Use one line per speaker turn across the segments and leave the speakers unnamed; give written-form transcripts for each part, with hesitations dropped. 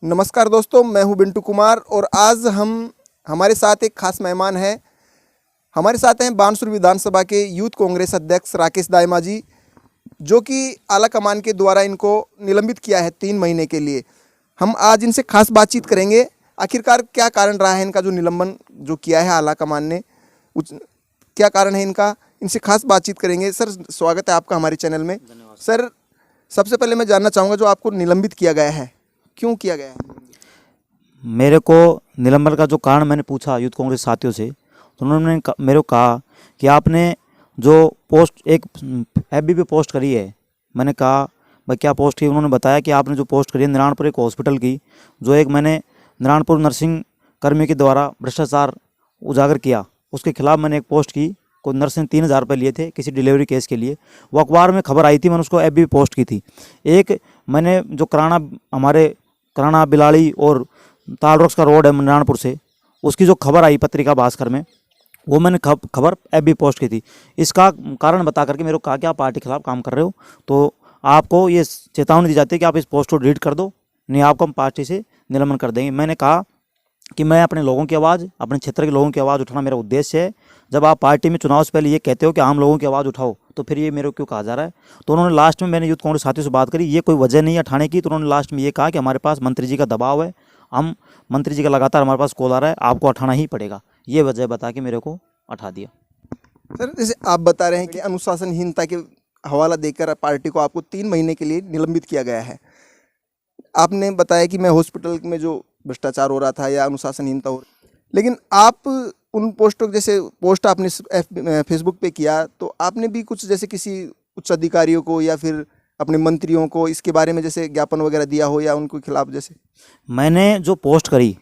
नमस्कार दोस्तों, मैं हूं बिंटू कुमार और आज हमारे साथ एक खास मेहमान है। हमारे साथ हैं बानसूर विधानसभा के यूथ कांग्रेस अध्यक्ष राकेश दाइमा जी, जो कि आला कमान के द्वारा इनको निलंबित किया है 3 महीने के लिए। हम आज इनसे खास बातचीत करेंगे, आखिरकार क्या कारण रहा है इनका जो निलंबन जो किया है आला कमान ने, क्या कारण है इनका, इनसे खास बातचीत करेंगे। सर, स्वागत है आपका हमारे चैनल में। सर, सबसे पहले मैं जानना चाहूँगा, जो आपको निलंबित किया गया है, क्यों किया गया है?
मेरे को निलंबन का जो कारण मैंने पूछा यूथ कांग्रेस साथियों से, तो उन्होंने मेरे को कहा कि आपने जो पोस्ट एक एफबी पे पोस्ट करी है। मैंने कहा भाई क्या पोस्ट की? उन्होंने बताया कि आपने जो पोस्ट करी है नारायणपुर एक हॉस्पिटल की, जो एक मैंने नारायणपुर नर्सिंग कर्मी के द्वारा भ्रष्टाचार उजागर किया, उसके खिलाफ मैंने एक पोस्ट की। कोई नर्स ने 3,000 रुपये लिए थे किसी डिलीवरी केस के लिए। वो अखबार में खबर आई थी, मैंने उसको एफबी पे पोस्ट की थी। एक मैंने जो हमारे कराना बिलाड़ी और तालरोक्स का रोड है नारायणपुर से, उसकी जो खबर आई पत्रिका भास्कर में, वो मैंने खबर एफबी पोस्ट की थी। इसका कारण बता करके मेरे को कहा कि आप पार्टी के खिलाफ काम कर रहे हो, तो आपको ये चेतावनी दी जाती है कि आप इस पोस्ट को डिलीट कर दो, नहीं आपको हम पार्टी से निलंबन कर देंगे। मैंने कहा कि मैं अपने लोगों की आवाज़, अपने क्षेत्र के लोगों की आवाज़ उठाना मेरा उद्देश्य है। जब आप पार्टी में चुनाव से पहले ये कहते हो कि आम लोगों की आवाज़ उठाओ, तो फिर ये मेरे को क्यों कहा जा रहा है? तो उन्होंने लास्ट में, मैंने यूथ कांग्रेस साथियों से बात करी, ये कोई वजह नहीं है उठाने की, तो उन्होंने लास्ट में ये कहा कि हमारे पास मंत्री जी का दबाव है, हम मंत्री जी का लगातार हमारे पास कॉल आ रहा है, आपको उठाना ही पड़ेगा। ये वजह बता के मेरे को उठा दिया।
सर, जैसे आप बता रहे हैं कि अनुशासनहीनता के हवाला देकर पार्टी को आपको 3 महीने के लिए निलंबित किया गया है। आपने बताया कि मैं हॉस्पिटल में जो भ्रष्टाचार हो रहा था या अनुशासनहीनता हो, लेकिन आप उन पोस्टों, जैसे पोस्ट आपने फेसबुक पे किया, तो आपने भी कुछ जैसे किसी उच्च अधिकारियों को या फिर अपने मंत्रियों को इसके बारे में जैसे ज्ञापन वगैरह दिया हो या उनके खिलाफ जैसे?
मैंने जो पोस्ट करी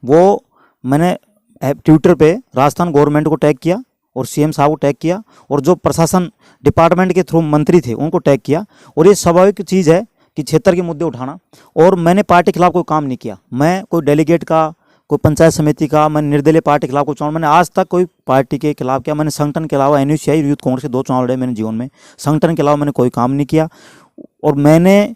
वो मैंने ट्विटर पे राजस्थान गवर्नमेंट को टैग किया और सीएम साहब को टैग किया, और जो प्रशासन डिपार्टमेंट के थ्रू मंत्री थे उनको टैग किया। और ये स्वाभाविक चीज़ है कि क्षेत्र के मुद्दे उठाना, और मैंने पार्टी के खिलाफ कोई काम नहीं किया। मैं कोई डेलीगेट का, कोई पंचायत समिति का, मैंने निर्दलीय पार्टी के खिलाफ कोई चुनाव, मैंने आज तक कोई पार्टी के खिलाफ किया। मैंने संगठन के अलावा एनयूसीआई यूथ कांग्रेस के 2 चुनाव लड़े मैंने जीवन में, संगठन के अलावा मैंने कोई काम नहीं किया। और मैंने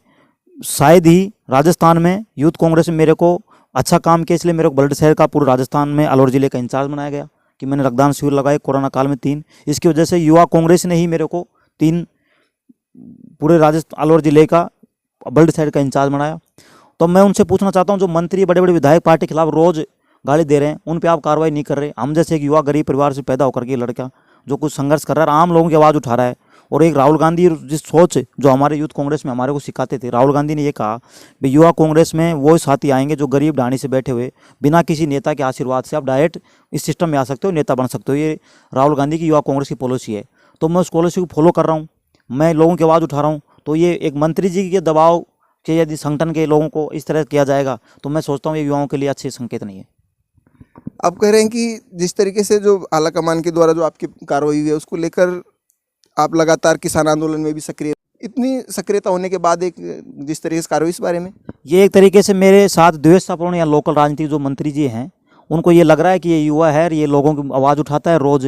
शायद ही राजस्थान में यूथ कांग्रेस में मेरे को अच्छा काम किया, इसलिए मेरे को ब्लड शहर का पूरे राजस्थान में अलवर जिले का इंचार्ज बनाया गया कि मैंने रक्तदान शिविर लगाए कोरोना काल में 3। इसकी वजह से युवा कांग्रेस ने ही मेरे को 3 पूरे राजस्थान अलवर जिले का ब्लड शहर का इंचार्ज बनाया। तो मैं उनसे पूछना चाहता हूँ, जो मंत्री बड़े बड़े विधायक पार्टी के खिलाफ रोज गाली दे रहे हैं, उन पे आप कार्रवाई नहीं कर रहे। हम जैसे एक युवा गरीब परिवार से पैदा होकर के लड़का जो कुछ संघर्ष कर रहा है, आम लोगों की आवाज़ उठा रहा है, और एक राहुल गांधी जिस सोच जो हमारे यूथ कांग्रेस में हमारे को सिखाते थे, राहुल गांधी ने ये कहा कि युवा कांग्रेस में वो साथी आएंगे जो गरीब ढाणी से बैठे हुए बिना किसी नेता के आशीर्वाद से आप डायरेक्ट इस सिस्टम में आ सकते हो, नेता बन सकते हो। ये राहुल गांधी की युवा कांग्रेस की पॉलिसी है, तो मैं उस पॉलिसी को फॉलो कर रहा हूँ, मैं लोगों की आवाज़ उठा रहा हूँ। तो ये एक मंत्री जी के दबाव के यदि संगठन के लोगों को इस तरह किया जाएगा, तो मैं सोचता हूँ ये युवाओं के लिए अच्छे संकेत नहीं है।
आप कह रहे हैं कि जिस तरीके से जो आला कमान के द्वारा जो आपकी कार्रवाई हुई है, उसको लेकर आप लगातार किसान आंदोलन में भी सक्रिय, इतनी सक्रियता होने के बाद एक जिस तरीके से कार्रवाई, इस बारे में?
ये एक तरीके से मेरे साथ द्वेषतापूर्ण या लोकल राजनीतिक जो मंत्री जी हैं, उनको ये लग रहा है कि ये युवा है, ये लोगों की आवाज़ उठाता है रोज़,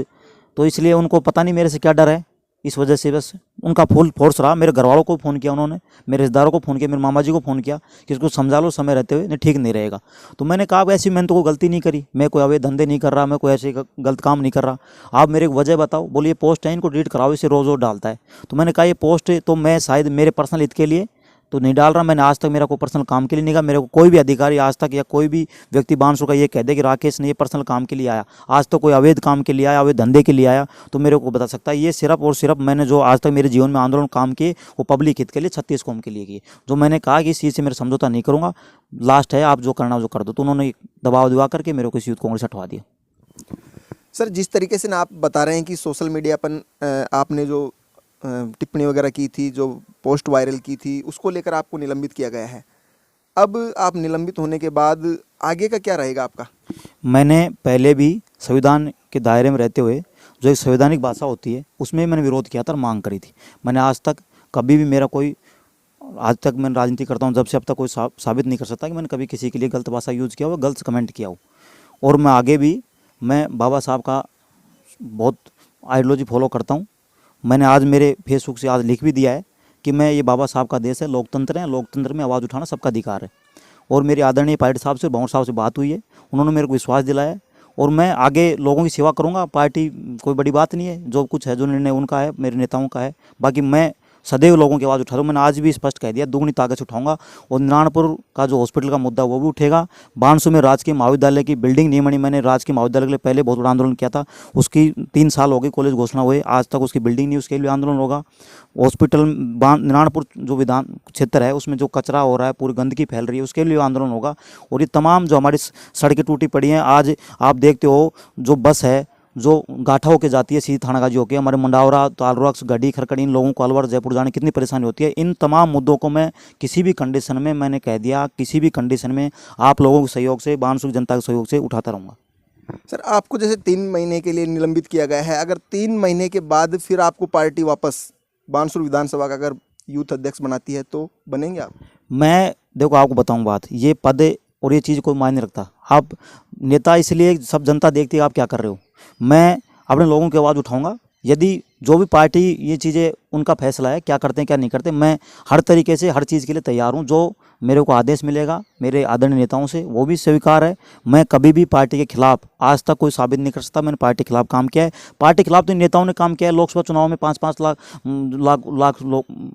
तो इसलिए उनको पता नहीं मेरे से क्या डर है। इस वजह से बस उनका फुल फोर्स रहा। मेरे घर वालों को फ़ोन किया उन्होंने, मेरे रिश्तेदारों को फ़ोन किया, मेरे मामा जी को फ़ोन किया कि इसको समझा लो, समय रहते हुए नहीं ठीक नहीं रहेगा। तो मैंने कहा ऐसी मैंने तो कोई गलती नहीं करी, मैं कोई अवैध धंधे नहीं कर रहा, मैं कोई ऐसे गलत काम नहीं कर रहा, आप मेरे एक वजह बताओ। बोलिए पोस्ट है, इनको डिलीट कराओ, इसे रोज़ रोज़ डालता है। तो मैंने कहा ये पोस्ट तो मैं शायद मेरे पर्सनल हित के लिए तो नहीं डाल रहा, मैंने आज तक मेरा कोई पर्सनल काम के लिए नहीं कहा। मेरे को कोई भी अधिकारी आज तक या कोई भी व्यक्ति बानसूर का ये कह दे कि राकेश ने ये पर्सनल काम के लिए आया, आज तक कोई अवैध काम के लिए आया, अवैध धंधे के लिए आया, तो मेरे को बता सकता है। ये सिर्फ और सिर्फ मैंने जो आज तक मेरे जीवन में आंदोलन काम किए वो पब्लिक हित के लिए, 36 कौम के लिए किए, जो मैंने कहा कि इस चीज़ से मेरा समझौता नहीं करूँगा, लास्ट है, आप जो करना जो कर दो। तो उन्होंने दबाव दिवा करके मेरे को इस यूथ कांग्रेस हटवा दिया।
सर, जिस तरीके से ना आप बता रहे हैं कि सोशल मीडिया पर आपने जो टिप्पणी वगैरह की थी, जो पोस्ट वायरल की थी, उसको लेकर आपको निलंबित किया गया है। अब आप निलंबित होने के बाद आगे का क्या रहेगा आपका?
मैंने पहले भी संविधान के दायरे में रहते हुए जो एक संवैधानिक भाषा होती है उसमें मैंने विरोध किया था और मांग करी थी। मैंने आज तक कभी भी मेरा कोई, आज तक मैं राजनीति करता हूँ जब से, अब तक कोई साबित नहीं कर सकता कि मैंने कभी किसी के लिए गलत भाषा यूज़ किया हो, गलत कमेंट किया हो। और मैं आगे भी मैं बाबा साहब का बहुत आइडियोलॉजी फॉलो करता हूँ। मैंने आज मेरे फेसबुक से आज लिख भी दिया है कि मैं, ये बाबा साहब का देश है, लोकतंत्र है, लोकतंत्र में आवाज़ उठाना सबका अधिकार है। और मेरे आदरणीय पार्टी साहब से, भंवर साहब से बात हुई है, उन्होंने मेरे को विश्वास दिलाया है और मैं आगे लोगों की सेवा करूंगा। पार्टी कोई बड़ी बात नहीं है, जो कुछ है, जो निर्णय उनका है, मेरे नेताओं का है। बाकी मैं सदैव लोगों की आवाज़ उठा रहा हूँ। मैंने आज भी स्पष्ट कह दिया, दुगनी ताकत से उठाऊंगा। और नारायणपुर का जो हॉस्पिटल का मुद्दा वो भी उठेगा। बानसू में राजकीय महाविद्यालय की बिल्डिंग नहीं बनी, मैंने राजकीय महाविद्यालय के लिए पहले बहुत बड़ा आंदोलन किया था। उसकी 3 साल हो गए कॉलेज घोषणा हुए, आज तक उसकी बिल्डिंग नहीं, उसके लिए आंदोलन होगा। हॉस्पिटल नारायणपुर जो विधान क्षेत्र है उसमें जो कचरा हो रहा है, पूरी गंदगी फैल रही है, उसके लिए आंदोलन होगा। और ये तमाम जो हमारी सड़कें टूटी पड़ी हैं, आज आप देखते हो जो बस है जो गाठा होके जाती है सीधी थाना गाजी होके, हमारे मंडावरा, तालरुआक्स, गड्डी, खरकड़ी, इन लोगों को अलवर, जयपुर जाने कितनी परेशानी होती है। इन तमाम मुद्दों को मैं किसी भी कंडीशन में, मैंने कह दिया, किसी भी कंडीशन में आप लोगों के सहयोग से, बानसूर जनता के सहयोग से उठाता रहूँगा।
सर, आपको जैसे 3 महीने के लिए निलंबित किया गया है, अगर 3 महीने के बाद फिर आपको पार्टी वापस बानसूर विधानसभा का अगर यूथ अध्यक्ष बनाती है तो बनेंगे आप?
मैं देखो आपको बताऊं बात, ये पद और ये चीज़ कोई मायने रखता। आप नेता इसलिए सब जनता देखती है आप क्या कर रहे हो। मैं अपने लोगों की आवाज़ उठाऊंगा। यदि जो भी पार्टी ये चीज़ें, उनका फैसला है, क्या करते हैं क्या नहीं करते, मैं हर तरीके से हर चीज़ के लिए तैयार हूँ। जो मेरे को आदेश मिलेगा मेरे आदरणीय नेताओं से वो भी स्वीकार है। मैं कभी भी पार्टी के खिलाफ आज तक कोई साबित नहीं कर सकता मैंने पार्टी के खिलाफ काम किया है। पार्टी के खिलाफ तो नेताओं ने काम किया है। लोकसभा चुनाव में 5-5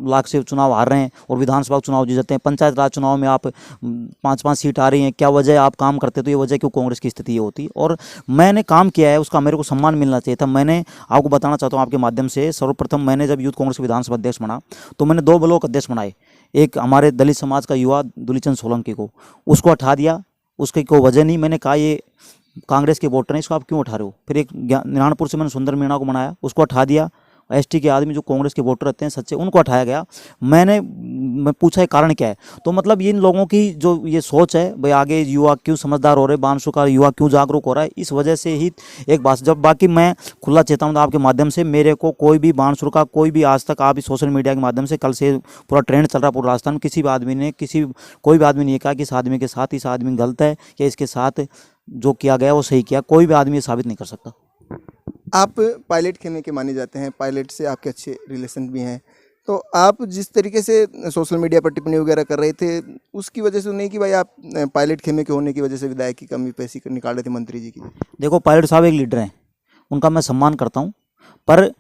लाख से चुनाव हार रहे हैं और विधानसभा चुनाव जीत जाते हैं। पंचायत राज चुनाव में आप 5-5 सीट आ रही हैं। क्या वजह आप काम करते, तो ये वजह क्यों कांग्रेस की स्थिति ये होती। और मैंने काम किया है, उसका मेरे को सम्मान मिलना चाहिए था। मैंने आपको बताना चाहता हूँ आपके माध्यम से, सर्वप्रथम मैंने जब यूथ कांग्रेस विधानसभा अध्यक्ष बना तो मैंने 2 ब्लॉक अध्यक्ष बनाए। एक हमारे दलित समाज का युवा दुलीचंद सोलंकी को, उसको हटा दिया। उसकी कोई वजह नहीं, मैंने कहा ये कांग्रेस के वोटर हैं, इसको आप क्यों उठा रहे हो। फिर एक नारायणपुर से मैंने सुंदर मीणा को बनाया, उसको हटा दिया। एसटी के आदमी जो कांग्रेस के वोटर रहते हैं सच्चे, उनको हटाया गया। मैं पूछा है कारण क्या है, तो मतलब इन लोगों की जो ये सोच है भाई आगे युवा क्यों समझदार हो रहे, बानसू का युवा क्यों जागरूक हो रहा है, इस वजह से ही एक बात। जब बाकी मैं खुला चेताऊँ आपके माध्यम से, मेरे को कोई भी बानसूर का कोई भी आज तक, आप सोशल मीडिया के माध्यम से, कल से पूरा ट्रेंड चल रहा है पूरा राजस्थान में, किसी भी आदमी ने कोई भी आदमी ने कहा कि इस आदमी के साथ इस आदमी गलत है या इसके साथ जो किया गया वो सही किया, कोई भी आदमी ये साबित नहीं कर सकता।
आप पायलट खेमे के माने जाते हैं, पायलट से आपके अच्छे रिलेशन भी हैं, तो आप जिस तरीके से सोशल मीडिया पर टिप्पणी वगैरह कर रहे थे उसकी वजह से नहीं कि भाई आप पायलट खेमे के होने की वजह से विधायक की कमी पैसे निकाल रहे थे मंत्री जी की?
देखो पायलट साहब एक लीडर हैं, उनका मैं सम्मान करता हूँ, पर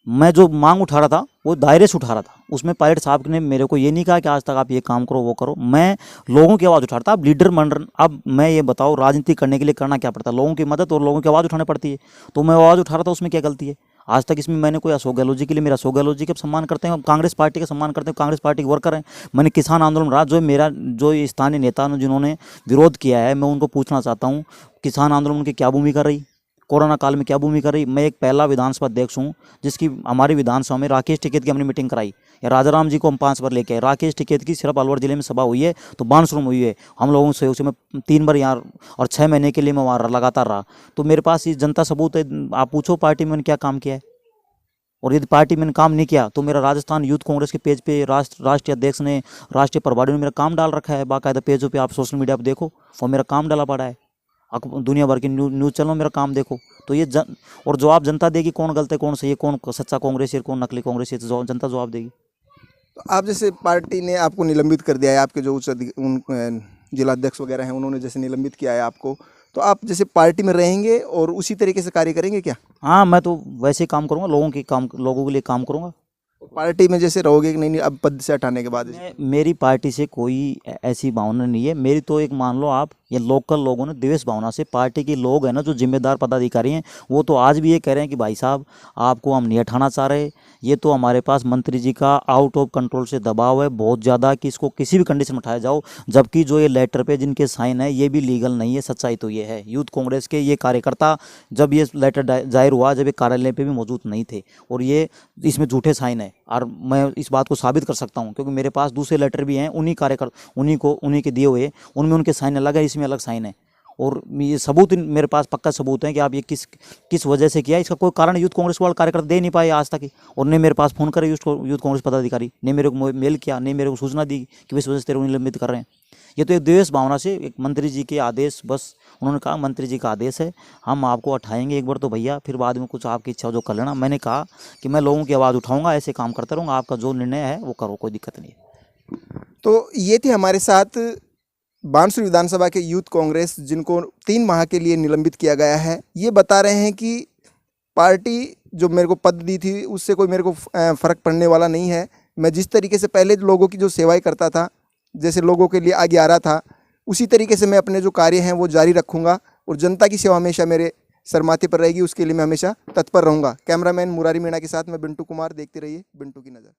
मैं जो मांग उठा रहा था वो दायरे से उठा रहा था। उसमें पायलट साहब ने मेरे को ये नहीं कहा कि आज तक आप ये काम करो वो करो। मैं लोगों की आवाज़ उठा रहा था। अब लीडर अब मैं ये बताओ, राजनीति करने के लिए करना क्या पड़ता है, लोगों की मदद और लोगों की आवाज़ उठानी पड़ती है। तो मैं आवाज़ उठा रहा था, उसमें क्या गलती है। आज तक इसमें मैंने कोई अशोक गहलोत जी के लिए, मेरा अशोक गहलोत जी का सम्मान करते हैं, कांग्रेस पार्टी का सम्मान करते हैं, कांग्रेस पार्टी के वर्कर हैं। मैंने किसान आंदोलन रहा, जो स्थानीय नेता ने जिन्होंने विरोध किया है, मैं उनको पूछना चाहता हूँ किसान आंदोलन उनकी क्या भूमिका रही, कोरोना काल में क्या भूमिका रही। मैं एक पहला विधानसभा अध्यक्ष हूँ जिसकी हमारी विधानसभा में राकेश टिकैत की हमने मीटिंग कराई, या राजाराम जी को हम 5 बार लेके आए। राकेश टिकैत की सिर्फ अलवर जिले में सभा हुई है तो बानसूर में हुई है। हम लोगों के सहयोग से मैं 3 बार यहाँ और 6 महीने के लिए मैं वहाँ लगातार रहा। तो मेरे पास ये जनता सबूत है। आप पूछो पार्टी में मैंने क्या काम किया है, और यदि पार्टी में काम नहीं किया तो मेरा राजस्थान यूथ कांग्रेस के पेज पे राष्ट्रीय अध्यक्ष ने, राष्ट्रीय प्रभारी ने मेरा काम डाल रखा है बाकायदा पेजों पे। आप सोशल मीडिया पे देखो और मेरा काम डाला पड़ा है। दुनिया भर की न्यूज़ चैनलों मेरा काम देखो। तो ये और जवाब जनता देगी कौन गलत है कौन सही है, कौन सच्चा कांग्रेसी है कौन नकली कांग्रेसी है, तो जनता जवाब देगी।
तो आप जैसे पार्टी ने आपको निलंबित कर दिया है, आपके जो जिला अध्यक्ष वगैरह हैं उन्होंने जैसे निलंबित किया है आपको, तो आप जैसे पार्टी में रहेंगे और उसी तरीके से कार्य करेंगे क्या?
हाँ, मैं तो वैसे ही काम करूँगा, लोगों के लिए काम करूँगा।
पार्टी में जैसे रहोगे कि नहीं अब पद से हटाने के बाद?
मेरी पार्टी से कोई ऐसी भावना नहीं है। मेरी तो एक मान लो आप, ये लोकल लोगों ने द्वेष भावना से, पार्टी के लोग हैं ना जो जिम्मेदार पदाधिकारी हैं, वो तो आज भी ये कह रहे हैं कि भाई साहब आपको हम नहीं हटाना चाह रहे, ये तो हमारे पास मंत्री जी का आउट ऑफ कंट्रोल से दबाव है बहुत ज़्यादा कि इसको किसी भी कंडीशन में उठाया जाओ। जबकि जो ये लेटर पे जिनके साइन है ये भी लीगल नहीं है। सच्चाई तो ये है, यूथ कांग्रेस के ये कार्यकर्ता जब ये लेटर जाहिर हुआ, जब ये कार्यालय पे भी मौजूद नहीं थे, और ये इसमें झूठे साइन है। और मैं इस बात को साबित कर सकता हूँ क्योंकि मेरे पास दूसरे लेटर भी हैं उन्हीं उन्हीं के दिए हुए, उनमें उनके साइन अलग है, इसमें अलग साइन है। और ये सबूत मेरे पास पक्का सबूत है कि आप ये किस वजह से किया, इसका कोई कारण यूथ कांग्रेस वाले कार्यकर्ता दे नहीं पाए आज तक। और ने मेरे पास फ़ोन करे यूथ कांग्रेस पदाधिकारी ने मेरे को मेल किया, ने मेरे को सूचना दी कि इस वजह से तेरे को निलंबित कर रहे हैं। ये तो एक द्वेष भावना से, एक मंत्री जी के आदेश, बस उन्होंने कहा मंत्री जी का आदेश है, हम आपको हटाएंगे एक बार तो भैया, फिर बाद में कुछ आपकी इच्छा जो कर लेना। मैंने कहा कि मैं लोगों की आवाज़ उठाऊंगा, ऐसे काम करता रहूँगा, आपका जो निर्णय है वो करो, कोई दिक्कत नहीं है।
तो ये थे हमारे साथ बानसूर विधानसभा के यूथ कांग्रेस, जिनको 3 माह के लिए निलंबित किया गया है। ये बता रहे हैं कि पार्टी जो मेरे को पद दी थी उससे कोई मेरे को फ़र्क पड़ने वाला नहीं है। मैं जिस तरीके से पहले लोगों की जो सेवाएं करता था, जैसे लोगों के लिए आगे आ रहा था, उसी तरीके से मैं अपने जो कार्य हैं वो जारी रखूँगा और जनता की सेवा हमेशा मेरे सर माथे पर रहेगी। उसके लिए मैं हमेशा तत्पर रहूँगा। कैमरामैन मुरारी मीणा के साथ मैं बिंटू कुमार। देखते रहिए बिंटू की नज़र।